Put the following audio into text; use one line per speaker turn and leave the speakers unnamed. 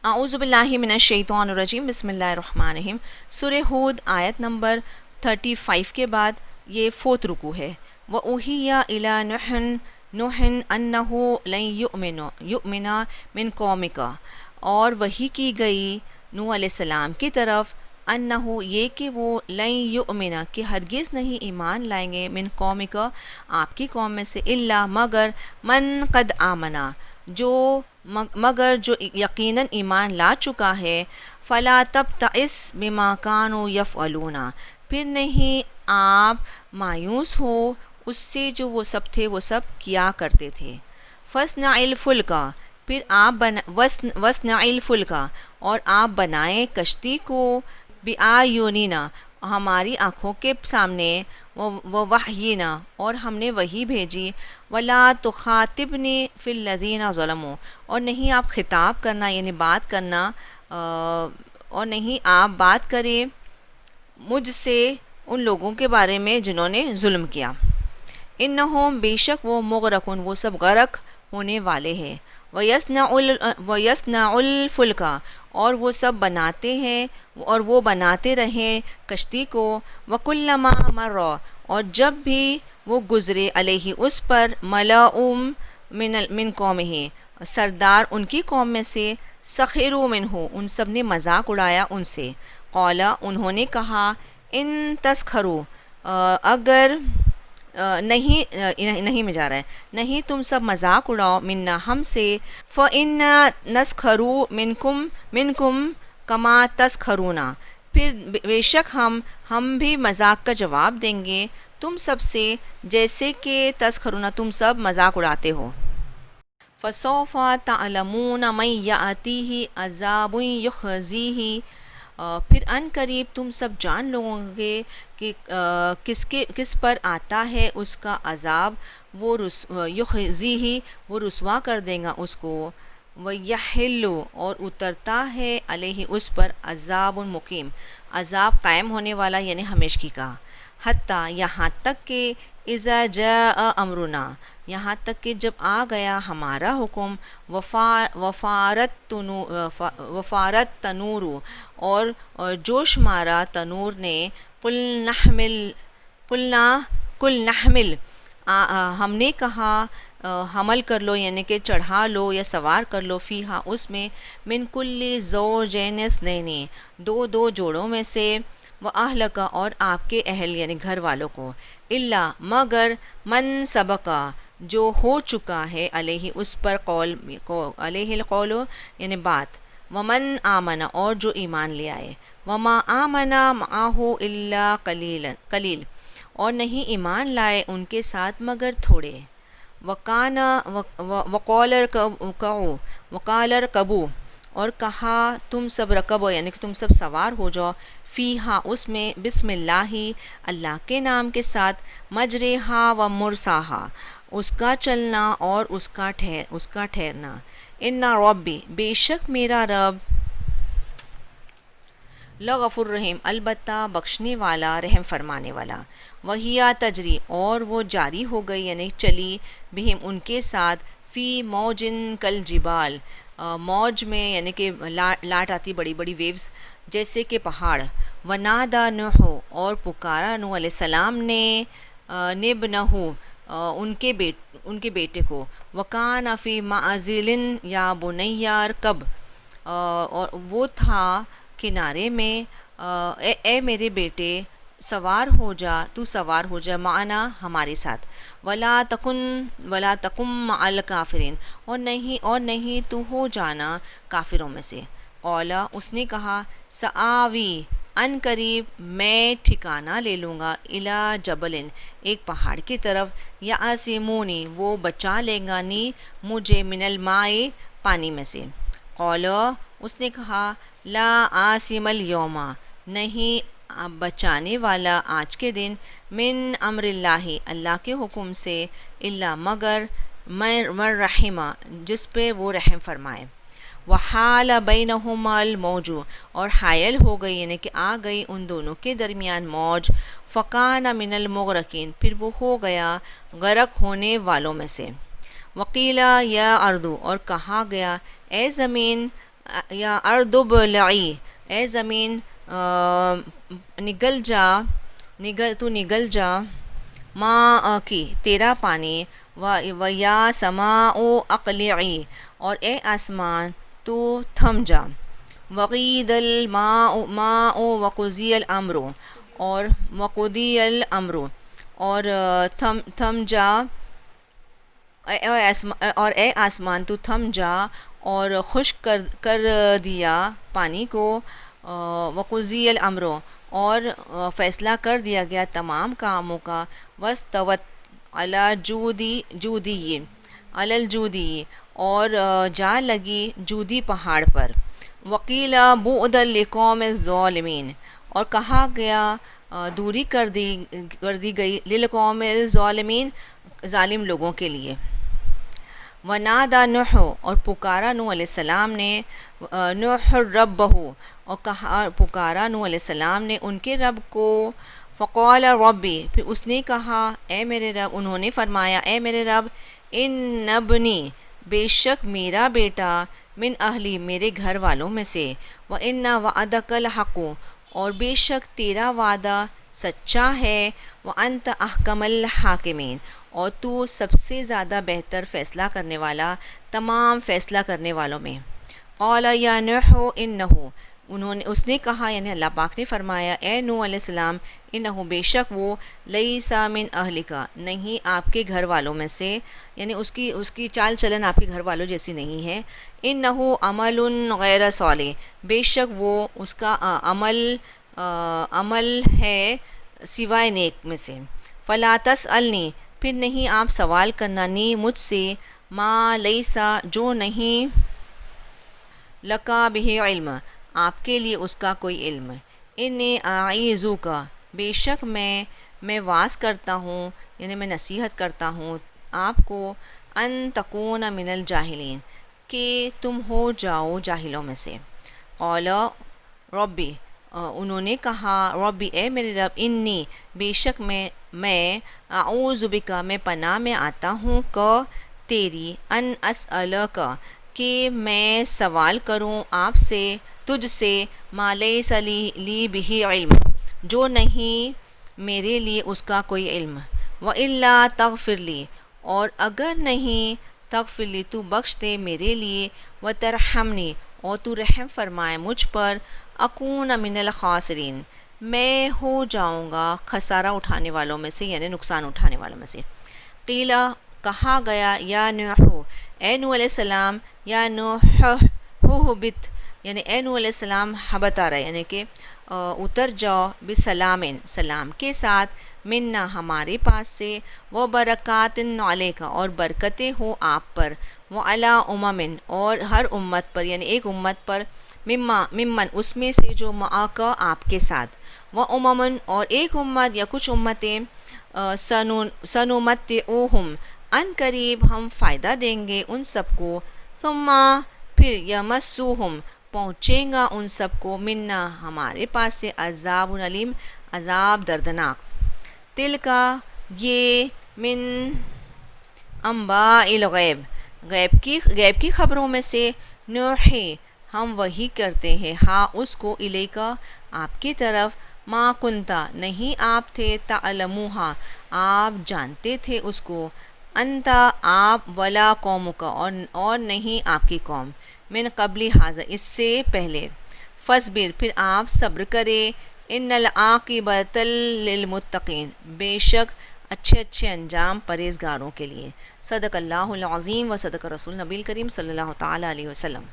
اعوذ باللہ من الشیطان الرجیم، بسم اللہ الرحمن الرحیم۔ سورہ ہود آیت نمبر 35 کے بعد یہ فوت رکوع ہے۔ وَأُوحِيَ إِلَىٰ نُوحٍ أَنَّهُ لَن يُؤْمِنَ مِن قَوْمِكَ، اور وحی کی گئی نوح علیہ السلام کی طرف، انہو یہ کہ وہ لن یؤمن کہ ہرگز نہیں ایمان لائیں گے، من قومک آپ کی قوم میں سے، الا مگر من قد آمنا مگر جو یقیناً ایمان لا چکا ہے، فلا تبتئس بما كانوا يفعلون پھر نہیں آپ مایوس ہو اس سے جو وہ سب تھے وہ سب کیا کرتے تھے۔ فَاصْنَعِ الْفُلْكَ پھر آپ وَاصْنَعِ الْفُلْكَ اور آپ بنائیں کشتی کو، بِأَعْيُنِنَا ہماری آنکھوں کے سامنے، وَوَحْيِنَا اور ہم نے وحی بھیجی، وَلَا تُخَاطِبْنِي فِي الَّذِينَ ظَلَمُوا اور نہیں آپ خطاب کرنا یعنی بات کرنا اور نہیں آپ بات کریں مجھ سے ان لوگوں کے بارے میں جنہوں نے ظلم کیا۔ انہم بے شک وہ مغرقون وہ سب غرق ہونے والے ہیں، وَيَصْنَعُ الْفُلْكَ اور وہ سب بناتے ہیں اور وہ بناتے رہیں کشتی کو، وَكُلَّمَا مَرَّ اور جب بھی وہ گزرے علیہ اس پر، مَلَأٌ من قومہ سردار ان کی قوم میں سے، سخروا منہ ان سب نے مذاق اڑایا ان سے، قال انہوں نے کہا، ان تسخروا اگر نہیں میں جا رہا ہے نہیں تم سب مذاق اڑاؤ، منا ہم سے، فَإِنَّا نَسْخَرُ مِنْكُمْ كَمَا تَسْخَرُونَ پھر بے شک ہم بھی مذاق کا جواب دیں گے تم سب سے جیسے کہ تسخرون تم سب مذاق اڑاتے ہو۔ فَسَوْفَ تَعْلَمُونَ مَن يَأْتِيهِ عَذَابٌ يُخْزِيهِ پھر ان قریب تم سب جان لو گے کہ کس پر آتا ہے اس کا عذاب، وہ یخزیہ وہ رسوا کر دے گا اس کو، وَيَحِلُّ اور اترتا ہے علیہ اس پر، عذاب مقیم عذاب قائم ہونے والا یعنی ہمیشگی کا، حتیٰ یہاں تک کہ اذا جاء امرنا یہاں تک کہ جب آ گیا ہمارا حکم، وفارت تنور اور جوش مارا تنور نے، کل نحمل ہم نے کہا حمل کر لو یعنی کہ چڑھا لو یا سوار کر لو، فیہا اس میں، من کل زوجین اثنین دو جوڑوں میں سے، وَأَهْلَكَ اور آپ کے اہل یعنی گھر والوں کو، الا مگر من سبقا جو ہو چکا ہے علیہ اس پر علیہ القول یعنی بات، ومن آمن اور جو ایمان لے آئے، وما آمن معہ الا قلیل اور نہیں ایمان لائے ان کے ساتھ مگر تھوڑے، وقال ارکبوا اور کہا تم سب رکبو یعنی کہ تم سب سوار ہو جاؤ، فیہا اس میں، بسم اللہ اللہ کے نام کے ساتھ، مجریہا و مرساہا اس کا چلنا اور اس کا ٹھہرنا، ان ربی بے شک میرا رب، لغفور رحیم البتہ بخشنے والا رحم فرمانے والا، وہیا تجری اور وہ جاری ہو گئی یعنی چلی، بہم ان کے ساتھ، فی موجن کل جبال موج میں یعنی کہ لاٹ آتی بڑی بڑی ویوز جیسے کہ پہاڑ، ونادا نوح اور پکارا نوح علیہ السلام نے، نبنہ ان کے بیٹے کو، وکان فی معزل یا بنی ارکب اور وہ تھا کنارے میں، اے میرے بیٹے سوار ہو جا معنا ہمارے ساتھ، ولا تکن مع الکافرین اور نہیں تو ہو جانا کافروں میں سے، قولا اس نے کہا، سآوی ان قریب میں ٹھکانہ لے لوں گا، الی جبل ایک پہاڑ کی طرف، یعصمونی وہ بچا لے گا نی مجھے، من الماء پانی میں سے، قولا اس نے کہا، لا عاصم اليوم نہیں بچانے والا آج کے دن، من امر اللہ اللہ کے حکم سے، الا مگر من رحمہ جس پہ وہ رحم فرمائے، وحال بینہما الموج اور حائل ہو گئی یعنی کہ آ گئی ان دونوں کے درمیان موج، فکان من المغرقین پھر وہ ہو گیا غرق ہونے والوں میں سے، وقیلا یا اردو اور کہا گیا اے زمین، یا ارض ابلعی، اے زمین نگل جا، نگل جا، ماں کی تیرا پانی، و یا سماء اقلعی، اور اے آسمان تو تھم جا، وقید الماء وقضی الامر، اور وقضی الامر، اور تھم جا، اور اے آسمان تو تھم جا اور خشک کر دیا پانی کو، وقضی الامر، اور فیصلہ کر دیا گیا تمام کاموں کا، واستوت علی الجودی، اور جا لگی جودی پہاڑ پر، وقیل بعدا لقوم الظالمین، اور کہا گیا دوری کر دی گئی للقوم الظالمین، ظالم لوگوں کے لیے۔ ونادى نوح، اور پکارا نوح علیہ السلام نے، نوح ربہ، اور کہا پکارا نوح علیہ السلام نے ان کے رب کو، فقال ربی، پھر اس نے کہا اے میرے رب، انہوں نے فرمایا اے میرے رب، ان ابنی، بے شک میرا بیٹا، من اہلی، میرے گھر والوں میں سے، وان وعدک الحق، اور بے شک تیرا وعدہ سچا ہے، وانت احکم الحاکمین، اور تو سب سے زیادہ بہتر فیصلہ کرنے والا تمام فیصلہ کرنے والوں میں۔ قال یا نوح انہ، اس نے کہا یعنی اللہ پاک نے فرمایا اے نوح علیہ السلام، انہ، بے شک وہ، لیس من اہلک، نہیں آپ کے گھر والوں میں سے، یعنی اس کی چال چلن آپ کے گھر والوں جیسی نہیں ہے، انہ عمل غیر صالح، بے شک وہ اس کا عمل ہے سوائے نیک میں سے، فلا تسألنی، پھر نہیں آپ سوال کرنا، نی، مجھ سے، ما لیسا، جو نہیں لکا بہ علم، آپ کے لیے اس کا کوئی علم، انی اعیذک، بے شک میں واز کرتا ہوں، یعنی میں نصیحت کرتا ہوں آپ کو، ان تکون من الجاہلین، کہ تم ہو جاؤ جاہلوں میں سے۔ قال ربی، انہوں نے کہا ربی، اے میرے رب، انی، بے شک میں اعوذ بک، میں پناہ میں آتا ہوں، تیری، ان اسألک، کہ میں سوال کروں آپ سے، تجھ سے، ما لیس لی بہ علم، جو نہیں میرے لیے اس کا کوئی علم، والا تغفر لی، اور اگر نہیں تغفر لی، تو بخش دے میرے لیے، وترحمنی، اور تو رحم فرمائے مجھ پر، اکون من الخاسرین، میں ہو جاؤں گا خسارہ اٹھانے والوں میں سے، یعنی نقصان اٹھانے والوں میں سے۔ قیلا، کہا گیا، یا نوح، اے نوح علیہ السلام، یا نوح اہبط، یعنی اے نوح علیہ السلام، حبط آ رہا ہے، یعنی کہ اتر جاؤ، بسلامن، سلام کے ساتھ، منا، ہمارے پاس سے، و برکات علیک، اور برکتیں ہو آپ پر، وعلی امم، اور ہر امت پر، یعنی ایک امت پر، ممن، اس میں سے جو معاک، آپ کے ساتھ، و اممن، اور ایک امت یا کچھ امتیں، سنمتعوہم، ان قریب ہم فائدہ دیں گے ان سب کو، ثم، پھر، یمسوہم، پہنچیں گا ان سب کو، منا، ہمارے پاس سے، عذاب علیم، عذاب دردناک۔ تلکا، یہ، من انباء الغیب، غیب کی خبروں میں سے، نوحی، ہم وحی کرتے ہیں، ہاں اس کو، الیکا، آپ کی طرف، ما کنتا، نہیں آپ تھے، تعلموہا، آپ جانتے تھے اس کو، انتا، آپ، ولا قومکا، اور نہیں آپ کی قوم، من قبل ھذا، اس سے پہلے، فاصبر، پھر آپ صبر کرے، ان العاقبۃ للمتقین، بے شک اچھے انجام پرہیزگاروں کے لیے۔ صدق اللہ العظیم و صدق رسول نبی الکریم صلی اللہ تعالیٰ علیہ وسلم۔